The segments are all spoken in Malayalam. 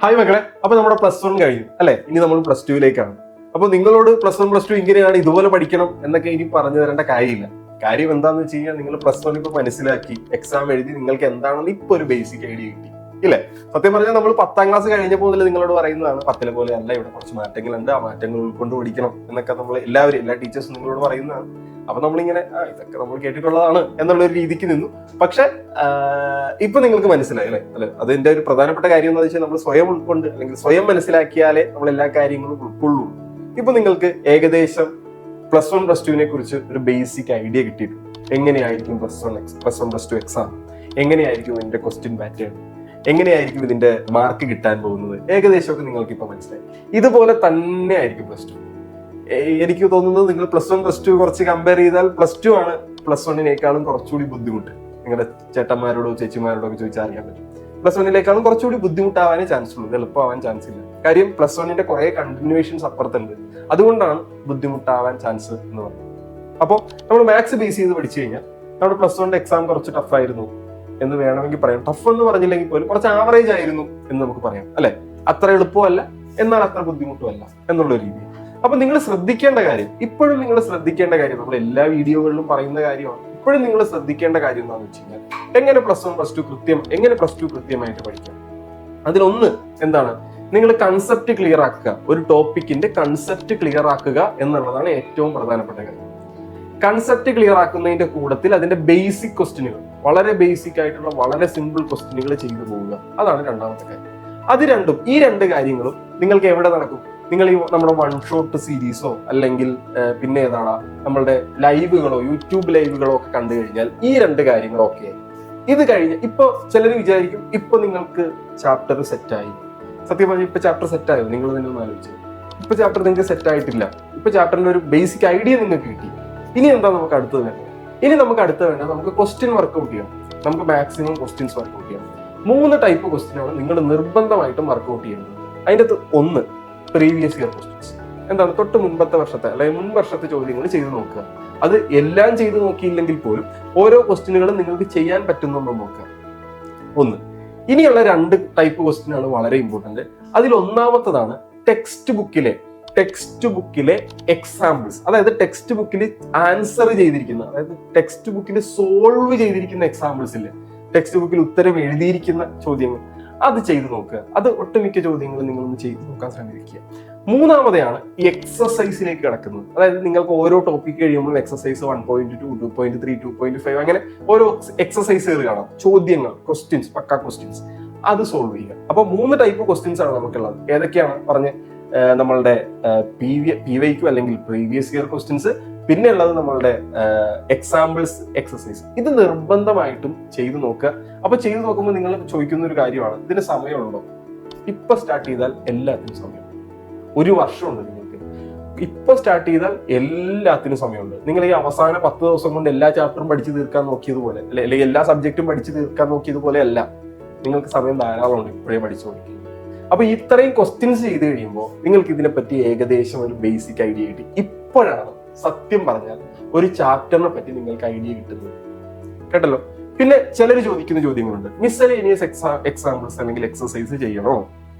ഹായ് മക്കളെ, അപ്പൊ നമ്മുടെ +1 കഴിഞ്ഞു അല്ലെ? ഇനി നമ്മൾ +2ലേക്കാണ്. അപ്പൊ നിങ്ങളോട് +1 +2 ഇങ്ങനെയാണ്, ഇതുപോലെ പഠിക്കണം എന്നൊക്കെ ഇനി പറഞ്ഞു തരേണ്ട കാര്യമില്ല. കാര്യം എന്താണെന്ന് വെച്ച് കഴിഞ്ഞാൽ നിങ്ങൾ +1 ഇപ്പൊ മനസ്സിലാക്കി, എക്സാം എഴുതി, നിങ്ങൾക്ക് എന്താണെന്ന് ഇപ്പൊ ഒരു ബേസിക് ഐഡിയ കിട്ടി ഇല്ലേ? സത്യം പറഞ്ഞാൽ നമ്മൾ 10ാം ക്ലാസ് കഴിഞ്ഞപ്പോൾ മുതൽ നിങ്ങളോട് പറയുന്നതാണ് 10ലെ പോലെ അല്ല, ഇവിടെ കുറച്ച് മാറ്റങ്ങളുണ്ട്, ആ മാറ്റങ്ങൾ ഉൾക്കൊണ്ട് പഠിക്കണം എന്നൊക്കെ നമ്മൾ എല്ലാ ടീച്ചേഴ്സും നിങ്ങളോട് പറയുന്നതാണ്. അപ്പൊ നമ്മളിങ്ങനെ ഇതൊക്കെ നമ്മൾ കേട്ടിട്ടുള്ളതാണ് എന്നുള്ളൊരു രീതിക്ക് നിന്നു. പക്ഷെ ഇപ്പൊ നിങ്ങൾക്ക് മനസ്സിലായി അല്ലെ? അതിന്റെ ഒരു പ്രധാനപ്പെട്ട കാര്യം എന്താ വെച്ചാൽ നമ്മൾ സ്വയം ഉൾക്കൊണ്ട് അല്ലെങ്കിൽ സ്വയം മനസ്സിലാക്കിയാലേ നമ്മൾ എല്ലാ കാര്യങ്ങളും ഉൾക്കൊള്ളൂ. ഇപ്പൊ നിങ്ങൾക്ക് ഏകദേശം +1 +2നെ കുറിച്ച് ഒരു ബേസിക് ഐഡിയ കിട്ടിയിട്ടുണ്ട്. എങ്ങനെയായിരിക്കും +1 +2 എക്സാം, എങ്ങനെയായിരിക്കും ഇതിന്റെ ക്വസ്റ്റ്യൻ പാറ്റേൺ, എങ്ങനെയായിരിക്കും ഇതിന്റെ മാർക്ക് കിട്ടാൻ പോകുന്നത്, ഏകദേശമൊക്കെ നിങ്ങൾക്ക് ഇപ്പൊ മനസ്സിലായി. ഇതുപോലെ തന്നെ ആയിരിക്കും +2. എനിക്ക് തോന്നുന്നത് നിങ്ങൾ +1 +2 കുറച്ച് കമ്പയർ ചെയ്താൽ +2 ആണ് +1നേക്കാളും കുറച്ചുകൂടി ബുദ്ധിമുട്ട്. നിങ്ങളുടെ ചേട്ടന്മാരോടോ ചേച്ചിമാരോടോ ഒക്കെ ചോദിച്ചാൽ അറിയാൻ പറ്റും. +1നേക്കാളും കുറച്ചുകൂടി ബുദ്ധിമുട്ടാവാനേ ചാൻസ് ഉള്ളൂ, എളുപ്പമാവാൻ ചാൻസ് ഇല്ല. കാര്യം +1ന്റെ കുറെ കണ്ടിന്യൂവേഷൻസ് അപ്പുറത്തുണ്ട്. അതുകൊണ്ടാണ് ബുദ്ധിമുട്ടാവാൻ ചാൻസ് എന്ന് പറയുന്നത്. അപ്പോൾ നമ്മൾ മാത്സ് ബേസ് ചെയ്ത് പഠിച്ചു കഴിഞ്ഞാൽ നമ്മുടെ +1ന്റെ എക്സാം കുറച്ച് ടഫായിരുന്നു എന്ന് വേണമെങ്കിൽ പറയാം. ടഫ് എന്ന് പറഞ്ഞില്ലെങ്കിൽ പോലും കുറച്ച് ആവറേജ് ആയിരുന്നു എന്ന് നമുക്ക് പറയാം അല്ലെ? അത്ര എളുപ്പമല്ല, എന്നാൽ അത്ര ബുദ്ധിമുട്ടുമല്ല എന്നുള്ള രീതി. അപ്പൊ നിങ്ങൾ ശ്രദ്ധിക്കേണ്ട കാര്യം, ഇപ്പോഴും നിങ്ങൾ ശ്രദ്ധിക്കേണ്ട കാര്യം, നമ്മൾ എല്ലാ വീഡിയോകളിലും പറയുന്ന കാര്യമാണ്, ഇപ്പോഴും നിങ്ങൾ ശ്രദ്ധിക്കേണ്ട കാര്യം എന്താണെന്ന് വെച്ച് കഴിഞ്ഞാൽ എങ്ങനെ +2 കൃത്യമായിട്ട് പഠിക്കാം. അതിലൊന്ന് എന്താണ്, നിങ്ങൾ കൺസെപ്റ്റ് ക്ലിയർ ആക്കുക. ഒരു ടോപ്പിക്കിന്റെ കൺസെപ്റ്റ് ക്ലിയർ ആക്കുക എന്നുള്ളതാണ് ഏറ്റവും പ്രധാനപ്പെട്ട കാര്യം. കൺസെപ്റ്റ് ക്ലിയർ ആക്കുന്നതിന്റെ കൂട്ടത്തിൽ അതിന്റെ ബേസിക് ക്വസ്റ്റ്യനുകൾ, വളരെ ബേസിക് ആയിട്ടുള്ള വളരെ സിമ്പിൾ ക്വസ്റ്റ്യനുകൾ ചെയ്തു പോവുക, അതാണ് രണ്ടാമത്തെ കാര്യം. ഈ രണ്ട് കാര്യങ്ങളും നിങ്ങൾക്ക് എവിടെ നടക്കും? നിങ്ങൾ ഈ നമ്മുടെ വൺ ഷോട്ട് സീരീസോ അല്ലെങ്കിൽ പിന്നെ ഏതാണ് നമ്മളുടെ ലൈവുകളോ യൂട്യൂബ് ലൈവുകളോ ഒക്കെ കണ്ടു കഴിഞ്ഞാൽ ഈ രണ്ട് കാര്യങ്ങളും ഓക്കെ. ഇത് കഴിഞ്ഞ് ഇപ്പൊ ചിലർ വിചാരിക്കും ഇപ്പൊ നിങ്ങൾക്ക് ചാപ്റ്റർ സെറ്റായി. സത്യം പറഞ്ഞാൽ ഇപ്പൊ ചാപ്റ്റർ സെറ്റായോ? നിങ്ങൾ തന്നെ ഒന്ന് ആലോചിച്ചു. ഇപ്പൊ ചാപ്റ്റർ നിങ്ങൾക്ക് സെറ്റ് ആയിട്ടില്ല. ഇപ്പൊ ചാപ്റ്ററിന്റെ ഒരു ബേസിക് ഐഡിയ നിങ്ങൾക്ക് കിട്ടി. ഇനി എന്താ നമുക്ക് അടുത്തത് വേണ്ടത്? നമുക്ക് ക്വസ്റ്റ്യൻ വർക്ക്ഔട്ട് ചെയ്യണം. നമുക്ക് മാക്സിമം ക്വസ്റ്റ്യൻസ് വർക്ക്ഔട്ട് ചെയ്യണം. 3 ടൈപ്പ് ക്വസ്റ്റ്യനാണ് നിങ്ങൾ നിർബന്ധമായിട്ടും വർക്ക്ഔട്ട് ചെയ്യുന്നത്. അതിൻ്റെ അകത്ത് ഒന്ന് പ്രീവിയസ് ഇയർ ക്വസ്റ്റ്യൻസ്. എന്താണ്? തൊട്ട് മുൻപത്തെ വർഷത്തെ അല്ലെങ്കിൽ മുൻ വർഷത്തെ ചോദ്യങ്ങൾ ചെയ്ത് നോക്കുക. അത് എല്ലാം ചെയ്ത് നോക്കിയില്ലെങ്കിൽ പോലും ഓരോ ക്വസ്റ്റ്യനുകളും നിങ്ങൾക്ക് ചെയ്യാൻ പറ്റുന്നുണ്ടോ നോക്കുക. ഒന്ന്. ഇനിയുള്ള 2 ടൈപ്പ് ക്വസ്റ്റ്യൻ ആണ് വളരെ ഇമ്പോർട്ടന്റ്. അതിൽ ഒന്നാമത്തതാണ് ടെക്സ്റ്റ് ബുക്കിലെ എക്സാമ്പിൾസ്. അതായത് ടെക്സ്റ്റ് ബുക്കിൽ ആൻസർ ചെയ്തിരിക്കുന്ന, അതായത് ടെക്സ്റ്റ് ബുക്കിൽ സോൾവ് ചെയ്തിരിക്കുന്ന എക്സാമ്പിൾസ് ഇല്ലേ, ടെക്സ്റ്റ് ബുക്കിൽ ഉത്തരം എഴുതിയിരിക്കുന്ന ചോദ്യങ്ങൾ, അത് ചെയ്തു നോക്കുക. അത് ഒട്ടുമിക്ക ചോദ്യങ്ങളും നിങ്ങളൊന്ന് ചെയ്തു നോക്കാൻ ശ്രമിക്കുക. മൂന്നാമതെയാണ് ഈ എക്സസൈസിലേക്ക് കിടക്കുന്നത്. അതായത് നിങ്ങൾക്ക് ഓരോ ടോപ്പിക് കഴിയുമ്പോൾ എക്സസൈസ് 1.2, 2.3, 2.5 അങ്ങനെ ഓരോ എക്സസൈസുകൾ കാണാം, ചോദ്യങ്ങൾ, ക്വസ്റ്റ്യൻസ്, പക്ക ക്വസ്റ്റ്യൻസ്, അത് സോൾവ് ചെയ്യുക. അപ്പൊ 3 ടൈപ്പ് ക്വസ്റ്റ്യൻസ് ആണ് നമുക്കുള്ളത്. ഏതൊക്കെയാണ് പറഞ്ഞ്? നമ്മളുടെ PYQ അല്ലെങ്കിൽ പ്രീവിയസ് ഇയർ ക്വസ്റ്റ്യൻസ്, പിന്നെ ഉള്ളത് നമ്മളുടെ എക്സാമ്പിൾസ്, എക്സസൈസ്. ഇത് നിർബന്ധമായിട്ടും ചെയ്തു നോക്കുക. അപ്പൊ ചെയ്തു നോക്കുമ്പോൾ നിങ്ങൾ ചോദിക്കുന്ന ഒരു കാര്യമാണ്, ഇതിന് സമയമുണ്ടോ? ഇപ്പൊ സ്റ്റാർട്ട് ചെയ്താൽ എല്ലാത്തിനും സമയം. 1 വർഷമുണ്ട് നിങ്ങൾക്ക്. ഇപ്പൊ സ്റ്റാർട്ട് ചെയ്താൽ എല്ലാത്തിനും സമയമുണ്ട്. നിങ്ങൾ ഈ അവസാന 10 ദിവസം കൊണ്ട് എല്ലാ ചാപ്റ്ററും പഠിച്ചു തീർക്കാൻ നോക്കിയതുപോലെ, അല്ലെങ്കിൽ എല്ലാ സബ്ജക്റ്റും പഠിച്ചു തീർക്കാൻ നോക്കിയതുപോലെ അല്ല. നിങ്ങൾക്ക് സമയം ധാരാളമുണ്ട് ഇപ്പോഴേ പഠിച്ചു കൊടുക്കുക. അപ്പൊ ഇത്രയും ക്വസ്റ്റ്യൻസ് ചെയ്ത് കഴിയുമ്പോൾ നിങ്ങൾക്ക് ഇതിനെപ്പറ്റി ഏകദേശം ഒരു ബേസിക് ഐഡിയ കിട്ടി. ഇപ്പോഴാണ് സത്യം പറഞ്ഞാൽ ഒരു ചാപ്റ്ററിനെ പറ്റി നിങ്ങൾക്ക് ഐഡിയ കിട്ടുന്നത്. കേട്ടല്ലോ? പിന്നെ ചിലർ ചോദിക്കുന്ന ചോദ്യങ്ങളുണ്ട്, മിസ്സലേനിയസ് എക്സാമ്പിൾസ് അല്ലെങ്കിൽ എക്സസൈസ് ചെയ്യണോ,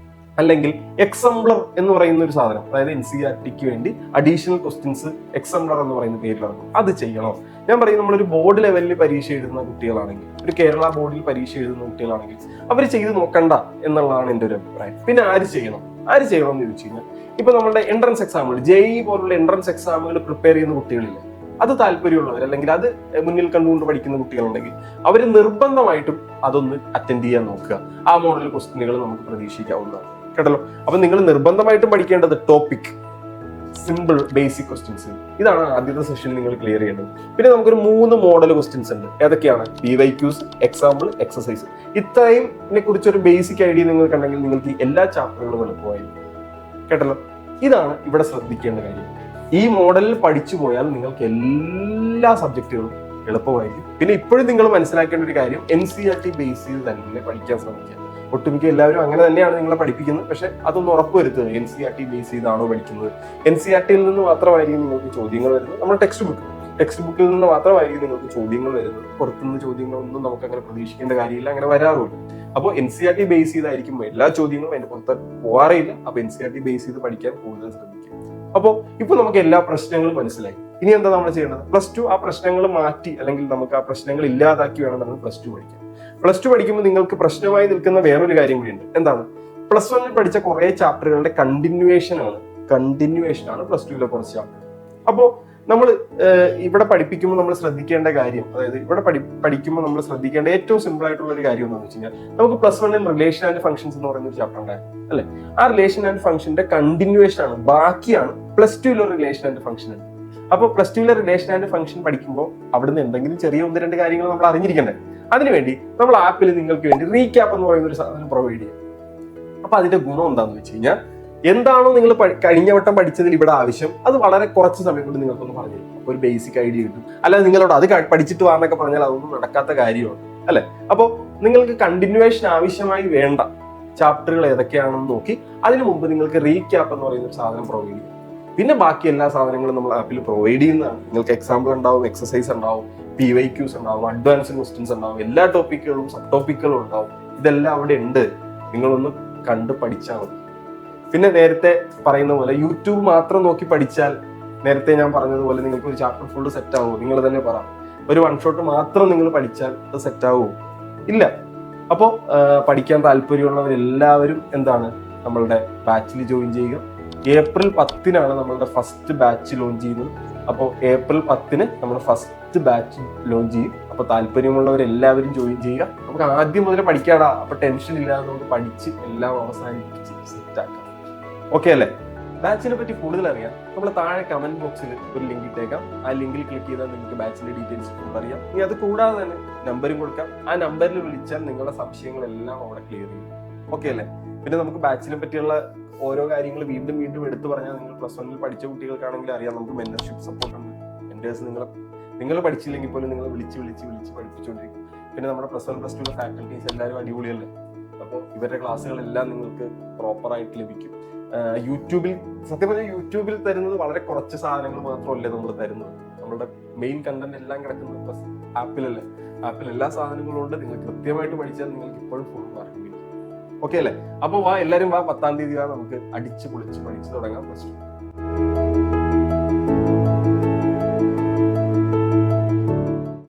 അല്ലെങ്കിൽ എക്സംപ്ലർ എന്ന് പറയുന്ന ഒരു സാധനം, അതായത് NCERTക്ക് വേണ്ടി അഡീഷണൽ ക്വസ്റ്റ്യൻസ് എക്സംപ്ലർ എന്ന് പറയുന്ന പേരിലാണ്, അത് ചെയ്യണോ? ഞാൻ പറയും, നമ്മളൊരു ബോർഡ് ലെവലിൽ പരീക്ഷ എഴുതുന്ന കുട്ടികളാണെങ്കിൽ, ഒരു കേരള ബോർഡിൽ പരീക്ഷ എഴുതുന്ന കുട്ടികളാണെങ്കിൽ അവർ ചെയ്ത് നോക്കണ്ട എന്നുള്ളതാണ് എൻ്റെ ഒരു അഭിപ്രായം. പിന്നെ ആര് ചെയ്യണം എന്ന് ചോദിച്ചു കഴിഞ്ഞാൽ, ഇപ്പൊ നമ്മുടെ എൻട്രൻസ് എക്സാമുകൾ, JEE പോലുള്ള എൻട്രൻസ് എക്സാമുകൾ പ്രിപ്പയർ ചെയ്യുന്ന കുട്ടികളില്ല, അത് താല്പര്യമുള്ളവർ അല്ലെങ്കിൽ അത് മുന്നിൽ കണ്ടുകൊണ്ട് പഠിക്കുന്ന കുട്ടികളുണ്ടെങ്കിൽ അവർ നിർബന്ധമായിട്ടും അതൊന്ന് അറ്റൻഡ് ചെയ്യാൻ നോക്കുക. ആ മോഡൽ ക്വസ്റ്റ്യനുകൾ നമുക്ക് പ്രതീക്ഷിക്കാവുന്നതാണ്. കേട്ടല്ലോ? അപ്പൊ നിങ്ങൾ നിർബന്ധമായിട്ടും പഠിക്കേണ്ടത് ടോപ്പിക്, സിമ്പിൾ ബേസിക് ക്വസ്റ്റ്യൻസ്. ഇതാണ് ആദ്യത്തെ സെഷനിൽ നിങ്ങൾ ക്ലിയർ ചെയ്യേണ്ടത്. പിന്നെ നമുക്കൊരു 3 മോഡൽ ക്വസ്റ്റ്യൻസ് ഉണ്ട്. ഏതൊക്കെയാണ്? PYQs, example, exercise. ഇത്രയും കുറിച്ചൊരു ബേസിക് ഐഡിയ നിങ്ങൾക്കുണ്ടെങ്കിൽ നിങ്ങൾക്ക് എല്ലാ ചാപ്റ്ററുകളും എളുപ്പമായിരിക്കും. കേട്ടല്ലോ? ഇതാണ് ഇവിടെ ശ്രദ്ധിക്കേണ്ട കാര്യം. ഈ മോഡലിൽ പഠിച്ചു പോയാൽ നിങ്ങൾക്ക് എല്ലാ സബ്ജക്റ്റുകളും എളുപ്പമായിരിക്കും. പിന്നെ ഇപ്പോഴും നിങ്ങൾ മനസ്സിലാക്കേണ്ട ഒരു കാര്യം, NCERT ബേസ് ചെയ്ത് തന്നെ പഠിക്കാൻ ശ്രമിക്കുക. ഒട്ടുമിക്ക എല്ലാവരും അങ്ങനെ തന്നെയാണ് നിങ്ങളെ പഠിപ്പിക്കുന്നത്. പക്ഷെ അതൊന്ന് ഉറപ്പുവരുത്തുക, NCERT ബേസ് ചെയ്താണോ പഠിക്കുന്നത്. NCERTയിൽ നിന്ന് മാത്രമായിരിക്കും നിങ്ങൾക്ക് ചോദ്യങ്ങൾ വരുന്നത്. നമ്മുടെ ടെക്സ്റ്റ് ബുക്കിൽ നിന്ന് മാത്രമായിരിക്കും നിങ്ങൾക്ക് ചോദ്യങ്ങൾ വരുന്നത്. പുറത്തുനിന്ന് ചോദ്യങ്ങളൊന്നും നമുക്ക് അങ്ങനെ പ്രതീക്ഷിക്കേണ്ട കാര്യമില്ല, അങ്ങനെ വരാറുമില്ല. അപ്പോൾ NCERT ബേസ് ചെയ്തായിരിക്കും എല്ലാ ചോദ്യങ്ങളും അതിന്റെ പുറത്ത് പോകാറില്ല. അപ്പൊ NCERT ബേസ് ചെയ്ത് പഠിക്കാൻ കൂടുതൽ ശ്രമിക്കും. അപ്പോൾ ഇപ്പൊ നമുക്ക് എല്ലാ പ്രശ്നങ്ങളും മനസ്സിലായി. ഇനി എന്താ നമ്മൾ ചെയ്യേണ്ടത്? +2 ആ പ്രശ്നങ്ങൾ മാറ്റി, അല്ലെങ്കിൽ നമുക്ക് ആ പ്രശ്നങ്ങൾ ഇല്ലാതാക്കി വേണം നമ്മൾ +2 പഠിക്കാൻ. +2 പഠിക്കുമ്പോൾ നിങ്ങൾക്ക് പ്രശ്നമായി നിൽക്കുന്ന വേറൊരു കാര്യം കൂടിയുണ്ട്. എന്താണ്? +1 പഠിച്ച കുറെ ചാപ്റ്ററുകളുടെ കണ്ടിന്യൂവേഷൻ ആണ് +2 കുറച്ച് ചാപ്റ്റർ. അപ്പോൾ നമ്മൾ ഇവിടെ പഠിപ്പിക്കുമ്പോൾ നമ്മൾ ശ്രദ്ധിക്കേണ്ട കാര്യം, അതായത് ഇവിടെ പഠിക്കുമ്പോൾ നമ്മൾ ശ്രദ്ധിക്കേണ്ട ഏറ്റവും സിമ്പിൾ ആയിട്ടുള്ള ഒരു കാര്യം എന്താണെന്ന് വെച്ച് കഴിഞ്ഞാൽ, നമുക്ക് +1 റിലേഷൻ ആൻഡ് ഫംഗ്ഷൻസ് എന്ന് പറയുന്ന ഒരു ചാപ്റ്റർ ഉണ്ടായിരുന്നു അല്ലെ? ആ റിലേഷൻ ആൻഡ് ഫംഗ്ഷന്റെ കണ്ടിന്യൂവേഷൻ ആണ്, ബാക്കിയാണ് +2 റിലേഷൻ ആൻഡ് ഫംഗ്ഷൻ ഉണ്ട്. അപ്പൊ +2 റിലേഷൻ ആൻഡ് ഫംഗ്ഷൻ പഠിക്കുമ്പോൾ അവിടുന്ന് എന്തെങ്കിലും ചെറിയ 1-2 കാര്യങ്ങൾ നമ്മൾ അറിഞ്ഞിരിക്കണ്ടേ? അതിനുവേണ്ടി നമ്മൾ ആപ്പിൽ നിങ്ങൾക്ക് വേണ്ടി റീക്യാപ്പ് എന്ന് പറയുന്ന ഒരു സാധനം പ്രൊവൈഡ് ചെയ്യും. അപ്പൊ അതിന്റെ ഗുണം എന്താണെന്ന് വെച്ച് കഴിഞ്ഞാൽ, എന്താണോ നിങ്ങൾ കഴിഞ്ഞ വട്ടം പഠിച്ചതിൽ ഇവിടെ ആവശ്യം, അത് വളരെ കുറച്ച് സമയം കൊണ്ട് നിങ്ങൾക്കൊന്ന് പറഞ്ഞു തരും. അപ്പൊ ഒരു ബേസിക് ഐഡിയ കിട്ടും. അല്ലാതെ നിങ്ങളോട് അത് പഠിച്ചിട്ട് വാന്നൊക്കെ പറഞ്ഞാൽ അതൊന്നും നടക്കാത്ത കാര്യമാണ് അല്ലെ? അപ്പോൾ നിങ്ങൾക്ക് കണ്ടിന്യൂവേഷൻ ആവശ്യമായി വേണ്ട ചാപ്റ്ററുകൾ ഏതൊക്കെയാണെന്ന് നോക്കി അതിനു മുമ്പ് നിങ്ങൾക്ക് റീക്യാപ്പ് എന്ന് പറയുന്ന ഒരു സാധനം പ്രൊവൈഡ് ചെയ്യും. പിന്നെ ബാക്കി എല്ലാ സാധനങ്ങളും നമ്മൾ ആപ്പിൽ പ്രൊവൈഡ് ചെയ്യുന്നതാണ്. നിങ്ങൾക്ക് എക്സാമ്പിൾ ഉണ്ടാവും, എക്സസൈസ് ഉണ്ടാവും, PYQs ഉണ്ടാവും, അഡ്വാൻസ്ഡ് ക്വസ്റ്റ്യൻസ് ഉണ്ടാവും, എല്ലാ ടോപ്പിക്കുകളും സബ് ടോപ്പിക്കുകളും ഉണ്ടാവും. ഇതെല്ലാം അവിടെ ഉണ്ട്. നിങ്ങളൊന്ന് കണ്ട് പഠിച്ചാൽ മതി. പിന്നെ നേരത്തെ പറയുന്ന പോലെ യൂട്യൂബ് മാത്രം നോക്കി പഠിച്ചാൽ, നേരത്തെ ഞാൻ പറഞ്ഞതുപോലെ നിങ്ങൾക്ക് ഒരു ചാപ്റ്റർ ഫുള്ള് സെറ്റ് ആവുമോ? നിങ്ങൾ തന്നെ പറ. ഒരു 1 ഷോട്ട് മാത്രം നിങ്ങൾ പഠിച്ചാൽ അത് സെറ്റ് ആവുമോ? ഇല്ല. അപ്പോൾ പഠിക്കാൻ താല്പര്യമുള്ളവരെല്ലാവരും എന്താണ്, നമ്മളുടെ ബാച്ചിൽ ജോയിൻ ചെയ്യുക. ഏപ്രിൽ 10-നാണ് നമ്മളുടെ ഫസ്റ്റ് ബാച്ച് ലോഞ്ച് ചെയ്യുന്നത്. അപ്പോൾ ഏപ്രിൽ 10-ന് നമ്മൾ ഫസ്റ്റ് ബാച്ച് ലോഞ്ച് ചെയ്യും. അപ്പൊ താല്പര്യമുള്ളവരെല്ലാവരും ജോയിൻ ചെയ്യുക. നമുക്ക് ആദ്യം മുതൽ പഠിക്കാടാ. അപ്പൊ ടെൻഷൻ ഇല്ലാതെ നമുക്ക് പഠിച്ച് എല്ലാം അവസാനിപ്പിച്ച് സെറ്റ് ആക്കാം. ഓക്കെ അല്ലേ? ബാച്ചിനെ പറ്റി കൂടുതൽ അറിയാം, നമ്മൾ താഴെ കമന്റ് ബോക്സിൽ ഒരു ലിങ്ക് ഇട്ടേക്കാം. ആ ലിങ്കിൽ ക്ലിക്ക് ചെയ്താൽ നിങ്ങൾക്ക് ബാച്ചിന്റെ ഡീറ്റെയിൽസ് ഫുൾ അറിയാം. ഇനി അത് കൂടാതെ തന്നെ നമ്പറും കൊടുക്കാം. ആ നമ്പറിൽ വിളിച്ചാൽ നിങ്ങളുടെ സംശയങ്ങളെല്ലാം അവിടെ ക്ലിയർ ചെയ്യും. ഓക്കെ അല്ലേ? പിന്നെ നമുക്ക് ബാച്ചിനെ പറ്റിയുള്ള ഓരോ കാര്യങ്ങൾ വീണ്ടും വീണ്ടും എടുത്തു പറഞ്ഞാൽ, നിങ്ങൾ +1 പഠിച്ച കുട്ടികൾക്കാണെങ്കിൽ അറിയാം, നമുക്ക് മെന്റർഷിപ്പ് സപ്പോർട്ട് ഉണ്ട്. മെന്റേഴ്സ് നിങ്ങൾ പഠിച്ചില്ലെങ്കിൽ പോലും നിങ്ങളെ വിളിച്ച് പഠിപ്പിച്ചുകൊണ്ടിരിക്കും. പിന്നെ നമ്മുടെ +1 +2 ഫാക്കൽറ്റീസ് എല്ലാവരും അടിപൊളിയല്ലേ? അപ്പോൾ ഇവരുടെ ക്ലാസ്സുകളെല്ലാം നിങ്ങൾക്ക് പ്രോപ്പറായിട്ട് ലഭിക്കും. യൂട്യൂബിൽ സത്യം പറഞ്ഞാൽ യൂട്യൂബിൽ തരുന്നത് വളരെ കുറച്ച് സാധനങ്ങൾ മാത്രമല്ലേ നമ്മൾ തരുന്നത്. നമ്മുടെ മെയിൻ കണ്ടന്റ് എല്ലാം കിടക്കുന്നത് ആപ്പിലല്ലേ? ആപ്പിൽ എല്ലാ സാധനങ്ങളും ഉണ്ട്. നിങ്ങൾ കൃത്യമായിട്ട് പഠിച്ചാൽ നിങ്ങൾക്ക് ഇപ്പോഴും ഫുൾ മാർക്ക് കിട്ടും. ഓക്കെ അല്ലേ? അപ്പോൾ എല്ലാവരും 10-ാം തീയതി നമുക്ക് അടിച്ച് പൊളിച്ച് പഠിച്ചു തുടങ്ങാം +2.